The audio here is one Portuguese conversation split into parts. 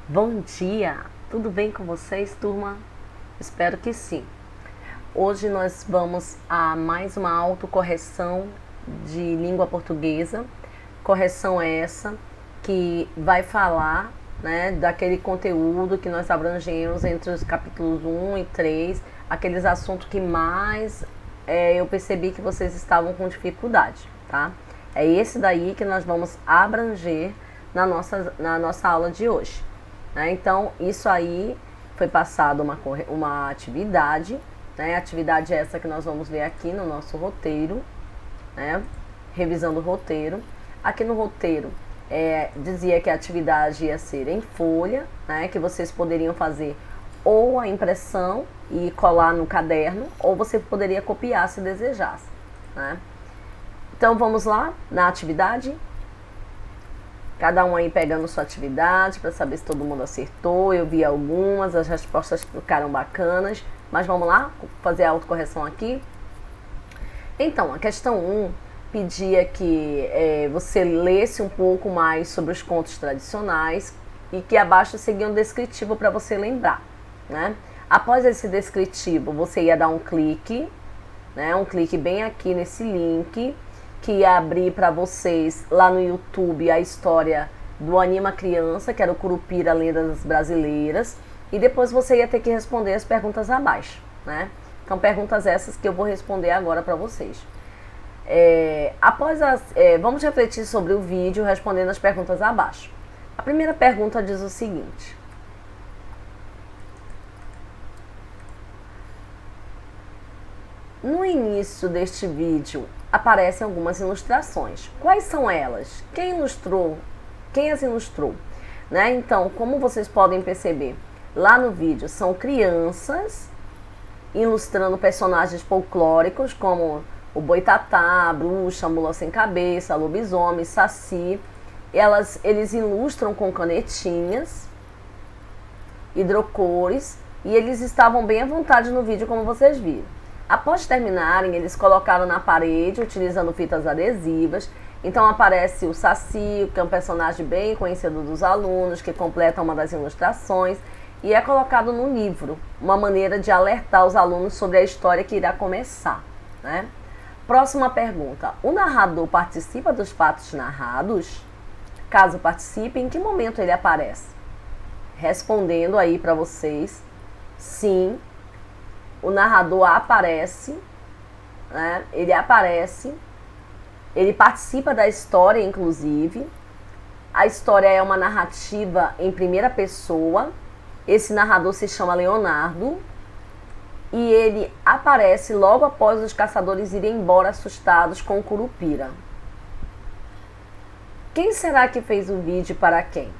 Bom dia, tudo bem com vocês, turma? Espero que sim. Hoje nós vamos a mais uma autocorreção de língua portuguesa. Correção essa que vai falar, né, daquele conteúdo que nós abrangemos entre os capítulos 1 e 3, aqueles assuntos que mais eu percebi que vocês estavam com dificuldade, tá? É esse daí que nós vamos abranger na nossa aula de hoje. Né? Então, isso aí foi passado uma atividade, né? Atividade essa que nós vamos ver aqui no nosso roteiro, né? Revisando o roteiro. Aqui no roteiro dizia que a atividade ia ser em folha, né? Que vocês poderiam fazer ou a impressão e colar no caderno, ou você poderia copiar se desejasse. Né? Então, vamos lá na atividade. Cada um aí pegando sua atividade para saber se todo mundo acertou. Eu vi algumas, as respostas ficaram bacanas. Mas vamos lá, fazer a autocorreção aqui. Então, a questão 1 pedia que você lesse um pouco mais sobre os contos tradicionais e que abaixo seguia um descritivo para você lembrar. Né? Após esse descritivo, você ia dar um clique, né? Um clique bem aqui nesse link, que ia abrir para vocês lá no YouTube a história do Anima Criança, que era o Curupira Lendas Brasileiras, e depois você ia ter que responder as perguntas abaixo, né? Então, perguntas essas que eu vou responder agora para vocês. Vamos refletir sobre o vídeo respondendo as perguntas abaixo. A primeira pergunta diz o seguinte: no início deste vídeo aparecem algumas ilustrações. Quais são elas? Quem ilustrou? Quem as ilustrou? Né? Então, como vocês podem perceber, lá no vídeo são crianças ilustrando personagens folclóricos como o Boitatá, a bruxa, a mula sem cabeça, a lobisomem, saci. Eles ilustram com canetinhas, hidrocores, e eles estavam bem à vontade no vídeo, como vocês viram. Após terminarem, eles colocaram na parede, utilizando fitas adesivas. Então aparece o Saci, que é um personagem bem conhecido dos alunos, que completa uma das ilustrações, e é colocado no livro, uma maneira de alertar os alunos sobre a história que irá começar. Né? Próxima pergunta: o narrador participa dos fatos narrados? Caso participe, em que momento ele aparece? Respondendo aí para vocês, sim. O narrador aparece, né? Ele aparece, ele participa da história, inclusive. A história é uma narrativa em primeira pessoa. Esse narrador se chama Leonardo e ele aparece logo após os caçadores irem embora assustados com o Curupira. Quem será que fez o vídeo e para quem?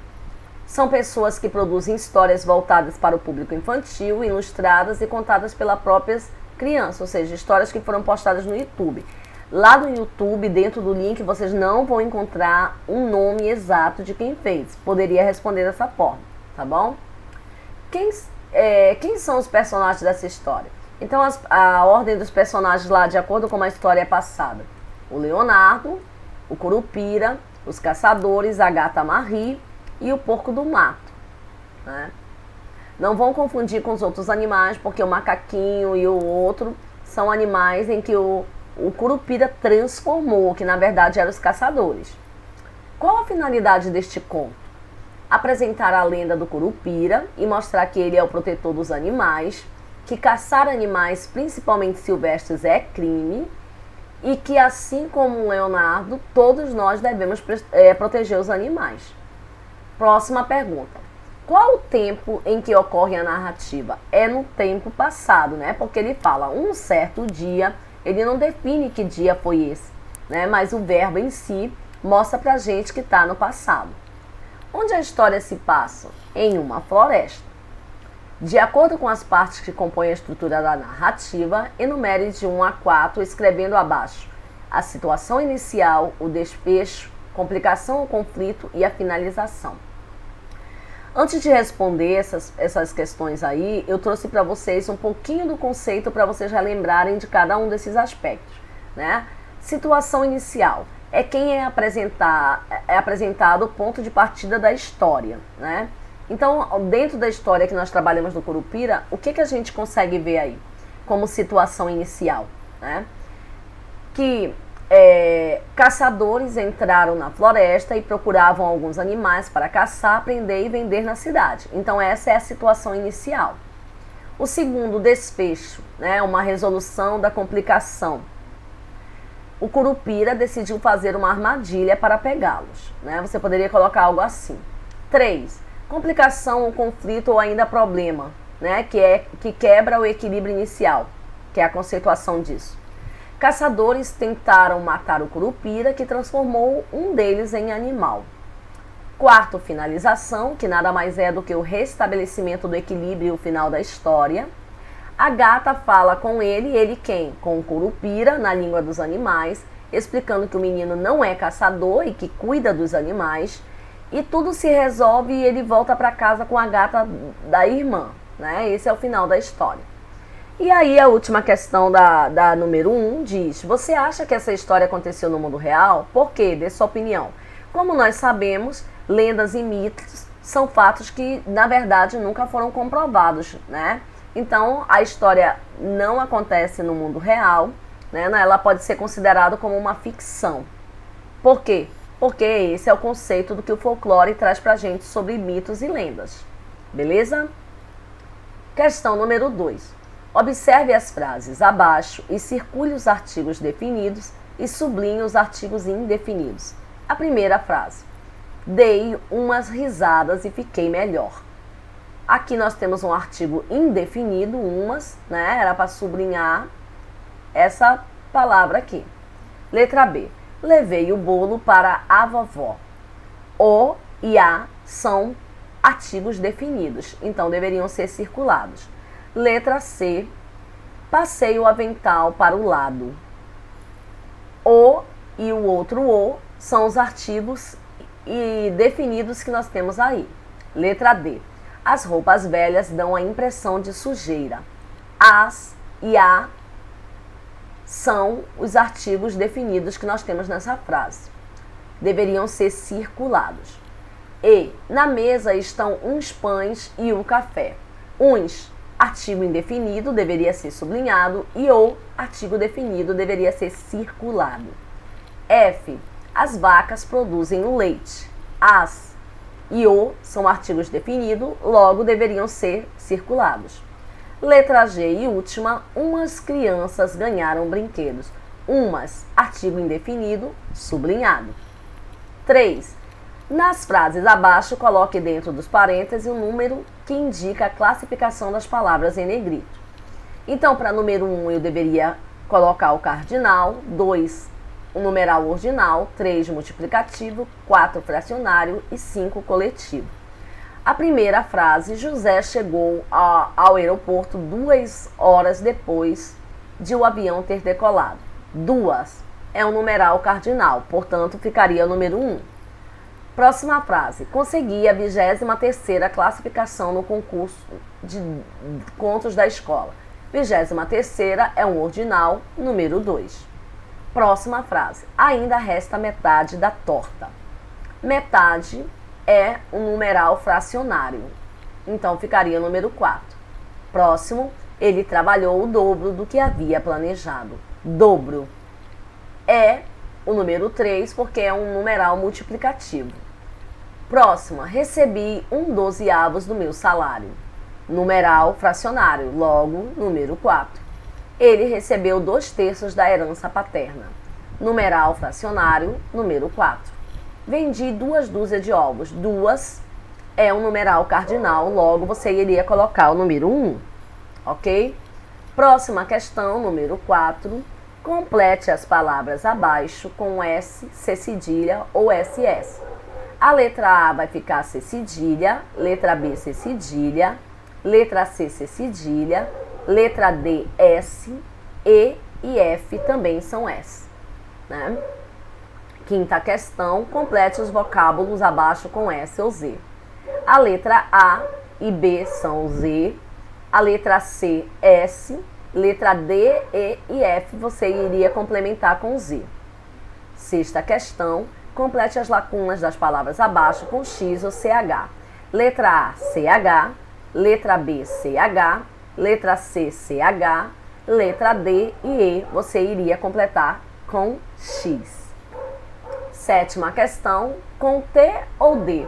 São pessoas que produzem histórias voltadas para o público infantil, ilustradas e contadas pelas próprias crianças, ou seja, histórias que foram postadas no YouTube. Lá no YouTube, dentro do link, vocês não vão encontrar um nome exato de quem fez. Poderia responder dessa forma, tá bom? Quem são os personagens dessa história? Então, a ordem dos personagens lá, de acordo com a história, é passada. O Leonardo, o Curupira, os caçadores, a gata Marie e o porco do mato. Né? Não vão confundir com os outros animais, porque o macaquinho e o outro são animais em que o Curupira transformou, que na verdade eram os caçadores. Qual a finalidade deste conto? Apresentar a lenda do Curupira e mostrar que ele é o protetor dos animais, que caçar animais, principalmente silvestres, é crime, e que, assim como o Leonardo, todos nós devemos proteger os animais. Próxima pergunta: qual o tempo em que ocorre a narrativa? É no tempo passado, né? Porque ele fala um certo dia, ele não define que dia foi esse, né? Mas o verbo em si mostra pra gente que está no passado. Onde a história se passa? Em uma floresta. De acordo com as partes que compõem a estrutura da narrativa, enumere de 1 a 4, escrevendo abaixo a situação inicial, o desfecho, complicação ou conflito e a finalização. Antes de responder essas questões aí, eu trouxe para vocês um pouquinho do conceito para vocês já lembrarem de cada um desses aspectos. Né? Situação inicial é quem é apresentado o ponto de partida da história. Né? Então, dentro da história que nós trabalhamos no Curupira, o que a gente consegue ver aí como situação inicial, né? Que caçadores entraram na floresta e procuravam alguns animais para caçar, prender e vender na cidade. Então, essa é a situação inicial. O segundo desfecho, né, uma resolução da complicação. O Curupira decidiu fazer uma armadilha para pegá-los, né? Você poderia colocar algo assim. 3. Complicação ou conflito ou ainda problema, né? Que quebra o equilíbrio inicial, que é a conceituação disso. Caçadores tentaram matar o Curupira, que transformou um deles em animal. 4. Finalização, que nada mais é do que o restabelecimento do equilíbrio e o final da história. A gata fala com ele quem? Com o Curupira, na língua dos animais, explicando que o menino não é caçador e que cuida dos animais. E tudo se resolve e ele volta para casa com a gata da irmã, né? Esse é o final da história. E aí a última questão da número 1 diz: você acha que essa história aconteceu no mundo real? Por quê? Dê sua opinião. Como nós sabemos, lendas e mitos são fatos que, na verdade, nunca foram comprovados, né? Então, a história não acontece no mundo real, né? Ela pode ser considerada como uma ficção. Por quê? Porque esse é o conceito do que o folclore traz pra gente sobre mitos e lendas. Beleza? Questão número 2. Observe as frases abaixo e circule os artigos definidos e sublinhe os artigos indefinidos. A primeira frase: dei umas risadas e fiquei melhor. Aqui nós temos um artigo indefinido, umas, né? Era para sublinhar essa palavra aqui. Letra B. Levei o bolo para a vovó. O e a são artigos definidos, então deveriam ser circulados. Letra C. Passei o avental para o lado. O e o outro o são os artigos definidos que nós temos aí. Letra D. As roupas velhas dão a impressão de sujeira. As e a são os artigos definidos que nós temos nessa frase. Deveriam ser circulados. E na mesa estão uns pães e um café. Uns, artigo indefinido, deveria ser sublinhado, e o artigo definido deveria ser circulado. F. As vacas produzem o leite. As e o são artigos definidos, logo deveriam ser circulados. Letra G e última, umas crianças ganharam brinquedos. Umas, artigo indefinido, sublinhado. 3. Nas frases abaixo, coloque dentro dos parênteses o número que indica a classificação das palavras em negrito. Então, para número 1, eu deveria colocar o cardinal, 2, o numeral ordinal, 3, multiplicativo, 4, fracionário e 5, coletivo. A primeira frase: José chegou ao aeroporto 2 horas depois de o avião ter decolado. 2 é um numeral cardinal, portanto, ficaria o número 1. Próxima frase: consegui a 23ª classificação no concurso de contos da escola. 23ª é um ordinal, número 2. Próxima frase: ainda resta metade da torta. Metade é um numeral fracionário, então ficaria o número 4. Próximo: ele trabalhou o dobro do que havia planejado. Dobro é o número 3, porque é um numeral multiplicativo. Próxima: recebi 1/12 do meu salário. Numeral fracionário, logo número 4. Ele recebeu 2/3 da herança paterna. Numeral fracionário, número 4. Vendi 2 dúzias de ovos. 2 é um numeral cardinal, logo você iria colocar o número 1, ok? Próxima questão, número 4. Complete as palavras abaixo com S, C cedilha ou SS. A letra A vai ficar C cedilha, letra B C cedilha, letra C C cedilha, letra D S, E e F também são S, né? Quinta questão, complete os vocábulos abaixo com S ou Z. A letra A e B são Z, a letra C, S, letra D, E e F você iria complementar com Z. Sexta questão, complete as lacunas das palavras abaixo com X ou CH. Letra A, CH. Letra B, CH. Letra C, CH. Letra D e E você iria completar com X. Sétima questão, com T ou D.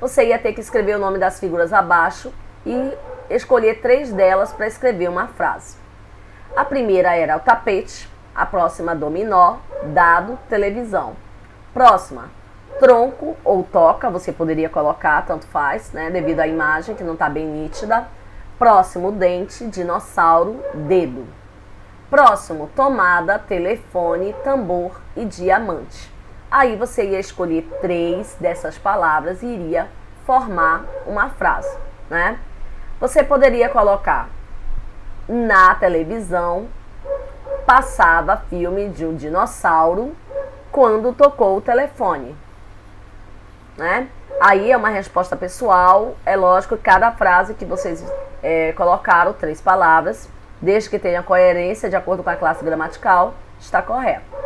Você ia ter que escrever o nome das figuras abaixo e escolher 3 delas para escrever uma frase. A primeira era o tapete, a próxima dominó, dado, televisão. Próxima, tronco ou toca, você poderia colocar, tanto faz, né, devido à imagem que não está bem nítida. Próximo, dente, dinossauro, dedo. Próximo, tomada, telefone, tambor e diamante. Aí você ia escolher 3 dessas palavras e iria formar uma frase, né? Você poderia colocar: na televisão passava filme de um dinossauro quando tocou o telefone, né? Aí é uma resposta pessoal, é lógico que cada frase que vocês colocaram 3 palavras, desde que tenha coerência de acordo com a classe gramatical, está correto.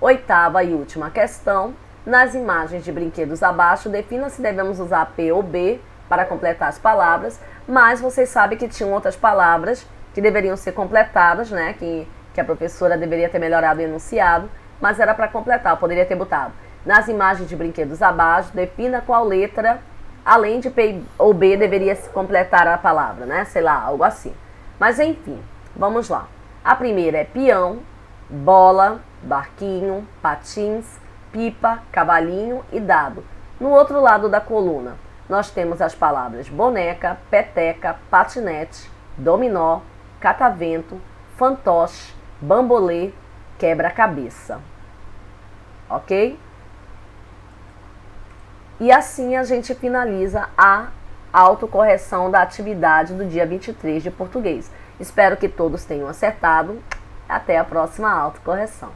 Oitava e última questão, nas imagens de brinquedos abaixo, defina se devemos usar P ou B para completar as palavras, mas vocês sabem que tinham outras palavras que deveriam ser completadas, né? Que a professora deveria ter melhorado o enunciado, mas era para completar, eu poderia ter botado. Nas imagens de brinquedos abaixo, defina qual letra, além de P ou B, deveria se completar a palavra, né? Sei lá, algo assim. Mas enfim, vamos lá. A primeira é peão, bola, barquinho, patins, pipa, cavalinho e dado. No outro lado da coluna, nós temos as palavras boneca, peteca, patinete, dominó, catavento, fantoche, bambolê, quebra-cabeça. Ok? E assim a gente finaliza a autocorreção da atividade do dia 23 de português. Espero que todos tenham acertado. Até a próxima autocorreção.